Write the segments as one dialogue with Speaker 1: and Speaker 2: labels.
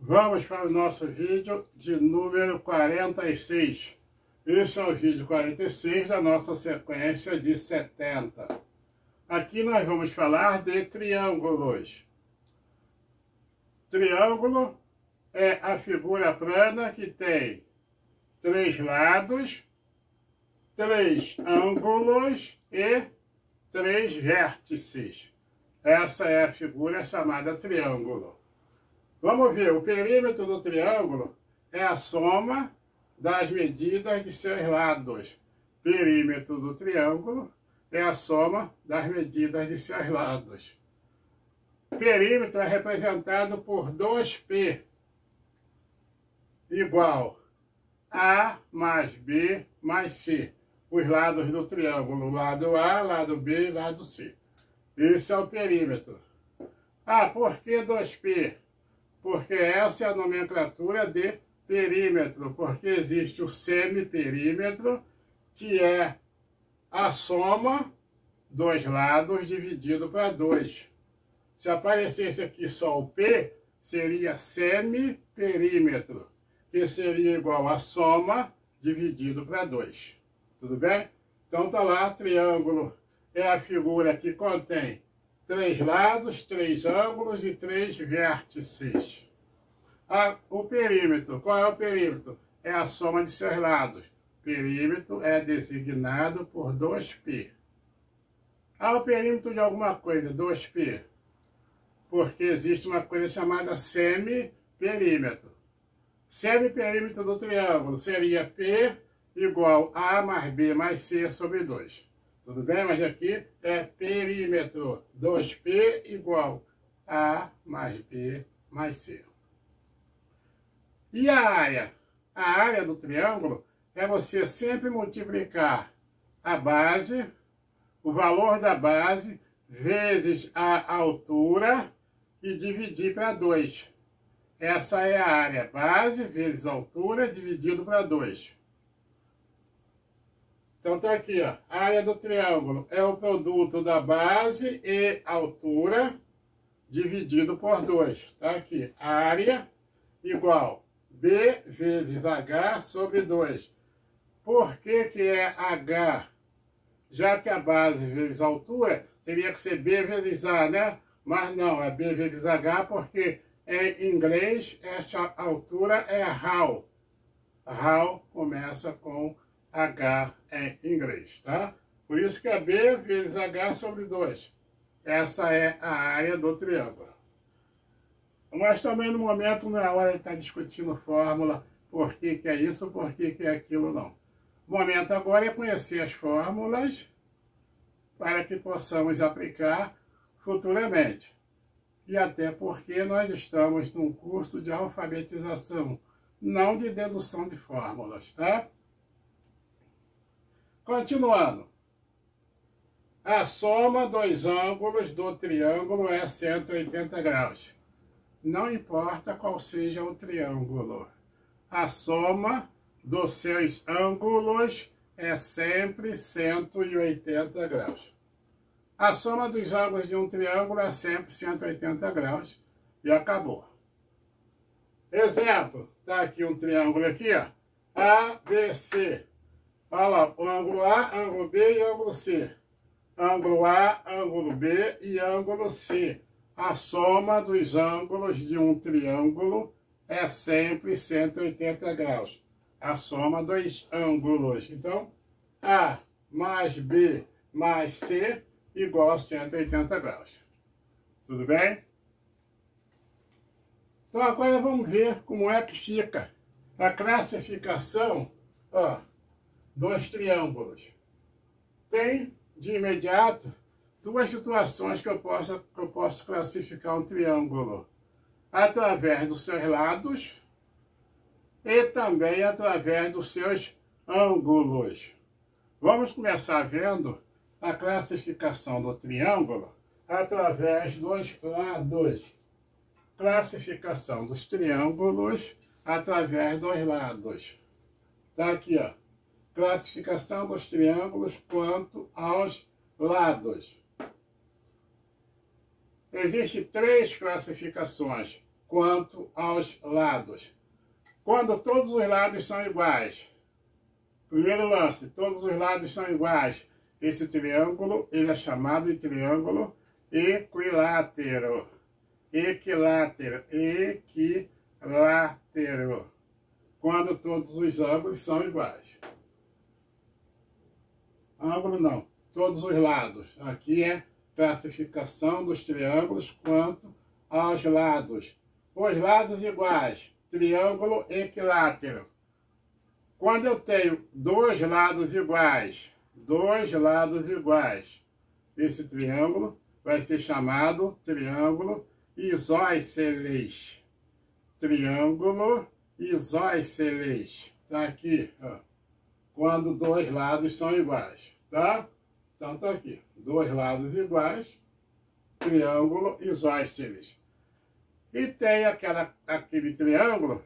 Speaker 1: Vamos para o nosso vídeo de número 46. Esse é o vídeo 46 da nossa sequência de 70. Aqui nós vamos falar de triângulos. Triângulo é a figura plana que tem 3 lados, 3 ângulos e 3 vértices. Essa é a figura chamada triângulo. Vamos ver, o perímetro do triângulo é a soma das medidas de seus lados. Perímetro do triângulo é a soma das medidas de seus lados. Perímetro é representado por 2P, igual A mais B mais C. Os lados do triângulo, lado A, lado B e lado C. Esse é o perímetro. Ah, por que 2P? Porque essa é a nomenclatura de perímetro, porque existe o semiperímetro, que é a soma dos lados dividido para 2. Se aparecesse aqui só o P, seria semiperímetro, que seria igual a soma dividido para 2. Tudo bem? Então tá lá, triângulo é a figura que contém 3 lados, 3 ângulos e 3 vértices. O perímetro, qual é o perímetro? É a soma de seus lados. Perímetro é designado por 2P. O perímetro de alguma coisa, 2P, porque existe uma coisa chamada semiperímetro. Semiperímetro do triângulo seria P igual A mais B mais C sobre 2. Tudo bem? Mas aqui é perímetro. 2P igual A mais B mais C. E a área? A área do triângulo é você sempre multiplicar a base, o valor da base, vezes a altura e dividir para 2. Essa é a área. Base vezes altura dividido para 2. Então tá aqui, ó. A área do triângulo é o produto da base e altura dividido por 2. Tá aqui. Área igual B vezes H sobre 2. Por que que é H? Já que a base vezes a altura, teria que ser B vezes A, né? Mas não, é B vezes H porque em inglês esta altura é how. How começa com H em inglês, tá? Por isso que é B vezes H sobre 2. Essa é a área do triângulo. Mas também no momento não é hora de estar discutindo fórmula, por que que é isso, por que que é aquilo, não. O momento agora é conhecer as fórmulas para que possamos aplicar futuramente. E até porque nós estamos num curso de alfabetização, não de dedução de fórmulas, tá? Continuando. A soma dos ângulos do triângulo é 180 graus. Não importa qual seja o triângulo. A soma dos seus ângulos é sempre 180 graus. A soma dos ângulos de um triângulo é sempre 180 graus. E acabou. Exemplo. Está aqui um triângulo aqui, ó. ABC. Olha lá, o ângulo A, ângulo B e ângulo C. Ângulo A, ângulo B e ângulo C. A soma dos ângulos de um triângulo é sempre 180 graus. A soma dos ângulos. Então, A mais B mais C igual a 180 graus. Tudo bem? Então, agora vamos ver como é que fica a classificação, ó, dos triângulos. Tem, de imediato, duas situações que eu posso classificar um triângulo. Através dos seus lados e também através dos seus ângulos. Vamos começar vendo a classificação do triângulo através dos lados. Classificação dos triângulos através dos lados. Tá aqui, ó. Classificação dos triângulos quanto aos lados. Existem 3 classificações quanto aos lados. Quando todos os lados são iguais. Primeiro lance, todos os lados são iguais. Esse triângulo, ele é chamado de triângulo equilátero. Equilátero. Equilátero. Quando todos os ângulos são iguais. Ângulo não, todos os lados. Aqui é classificação dos triângulos quanto aos lados. Os lados iguais, triângulo equilátero. Quando eu tenho dois lados iguais, esse triângulo vai ser chamado triângulo isósceles. Triângulo isósceles. Tá aqui, ó. Quando dois lados são iguais, tá? Então tá aqui, dois lados iguais, triângulo isósceles. E tem aquele triângulo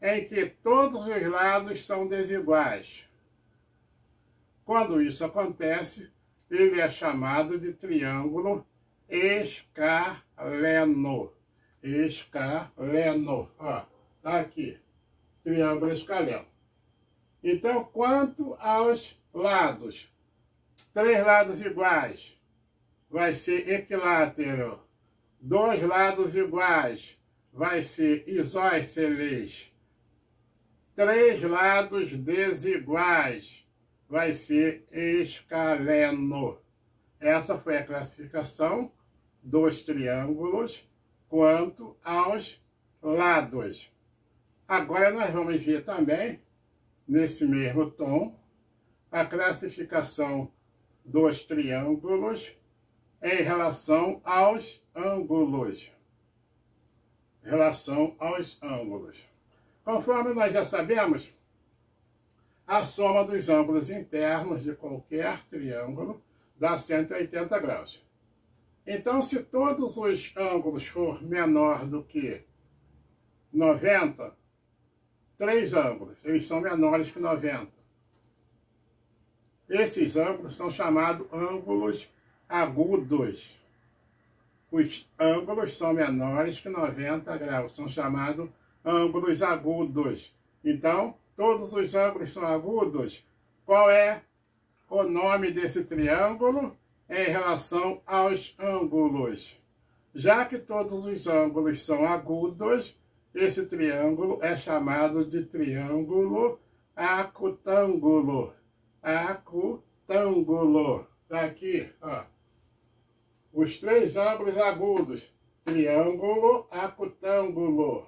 Speaker 1: em que todos os lados são desiguais. Quando isso acontece, ele é chamado de triângulo escaleno. Escaleno, ó, tá aqui, triângulo escaleno. Então, quanto aos lados, três lados iguais, vai ser equilátero. Dois lados iguais, vai ser isósceles. Três lados desiguais, vai ser escaleno. Essa foi a classificação dos triângulos quanto aos lados. Agora nós vamos ver também, nesse mesmo tom, a classificação dos triângulos em relação aos ângulos. Conforme nós já sabemos, a soma dos ângulos internos de qualquer triângulo dá 180 graus. Então, se todos os ângulos for menor do que 90, três ângulos, eles são menores que 90. Esses ângulos são chamados ângulos agudos. Os ângulos são menores que 90 graus, são chamados ângulos agudos. Então, todos os ângulos são agudos. Qual é o nome desse triângulo em relação aos ângulos? Já que todos os ângulos são agudos, esse triângulo é chamado de triângulo acutângulo. Acutângulo. Está aqui, ó. Os três ângulos agudos. Triângulo acutângulo.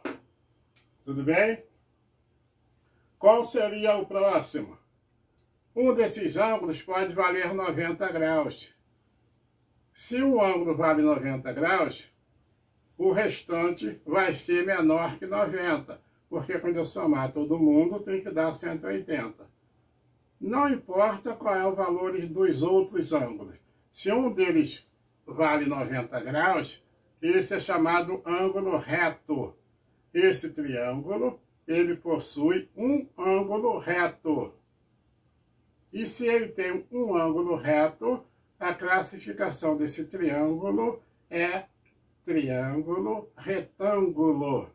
Speaker 1: Tudo bem? Qual seria o próximo? Um desses ângulos pode valer 90 graus. Se o ângulo vale 90 graus, o restante vai ser menor que 90, porque quando eu somar todo mundo, tem que dar 180. Não importa qual é o valor dos outros ângulos. Se um deles vale 90 graus, esse é chamado ângulo reto. Esse triângulo, ele possui um ângulo reto. E se ele tem um ângulo reto, a classificação desse triângulo é triângulo retângulo.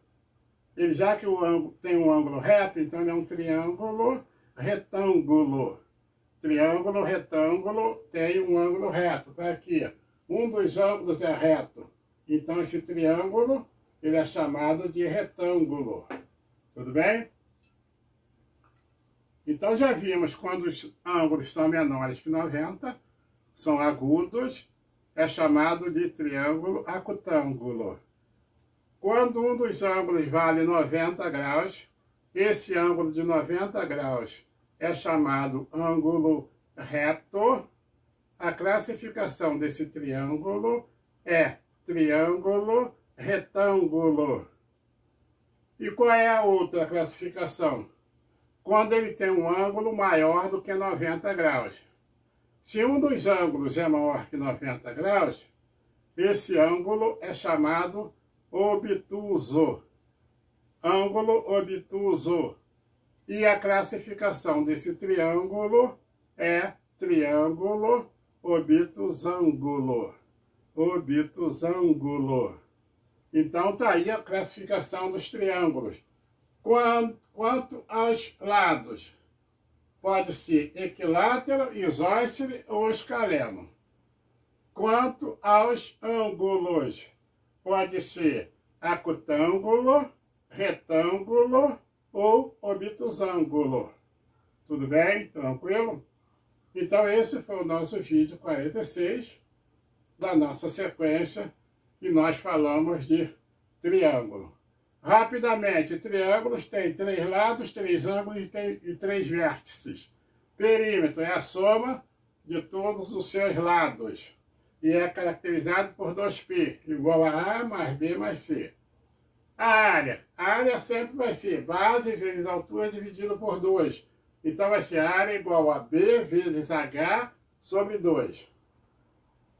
Speaker 1: Ele, já que o ângulo tem um ângulo reto, então ele é um triângulo retângulo. Triângulo retângulo tem um ângulo reto. Tá aqui. Um dos ângulos é reto. Então esse triângulo, ele é chamado de retângulo. Tudo bem? Então já vimos quando os ângulos são menores que 90, são agudos, é chamado de triângulo acutângulo. Quando um dos ângulos vale 90 graus, esse ângulo de 90 graus é chamado ângulo reto. A classificação desse triângulo é triângulo retângulo. E qual é a outra classificação? Quando ele tem um ângulo maior do que 90 graus. Se um dos ângulos é maior que 90 graus, esse ângulo é chamado obtuso. Ângulo obtuso. E a classificação desse triângulo é triângulo obtusângulo. Obtusângulo. Então, está aí a classificação dos triângulos. Quanto aos lados, pode ser equilátero, isósceles ou escaleno. Quanto aos ângulos, pode ser acutângulo, retângulo ou obtusângulo. Tudo bem? Tranquilo? Então, esse foi o nosso vídeo 46 da nossa sequência e nós falamos de triângulo. Rapidamente, triângulos têm 3 lados, 3 ângulos e 3 vértices. Perímetro é a soma de todos os seus lados e é caracterizado por 2π, igual a A mais B mais C. A área sempre vai ser base vezes altura dividido por 2. Então, vai ser a área igual a B vezes H sobre 2.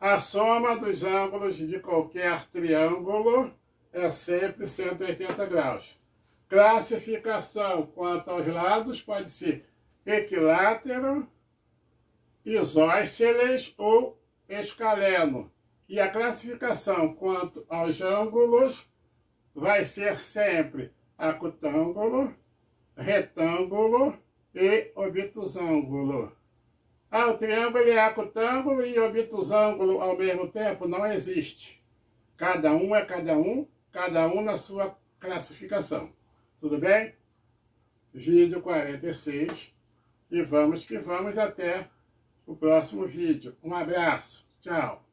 Speaker 1: A soma dos ângulos de qualquer triângulo é sempre 180 graus. Classificação quanto aos lados pode ser equilátero, isósceles ou escaleno. E a classificação quanto aos ângulos vai ser sempre acutângulo, retângulo e obtusângulo. O triângulo é acutângulo e obtusângulo ao mesmo tempo não existe. Cada um é cada um na sua classificação. Tudo bem? Vídeo 46. E vamos que vamos até o próximo vídeo. Um abraço. Tchau.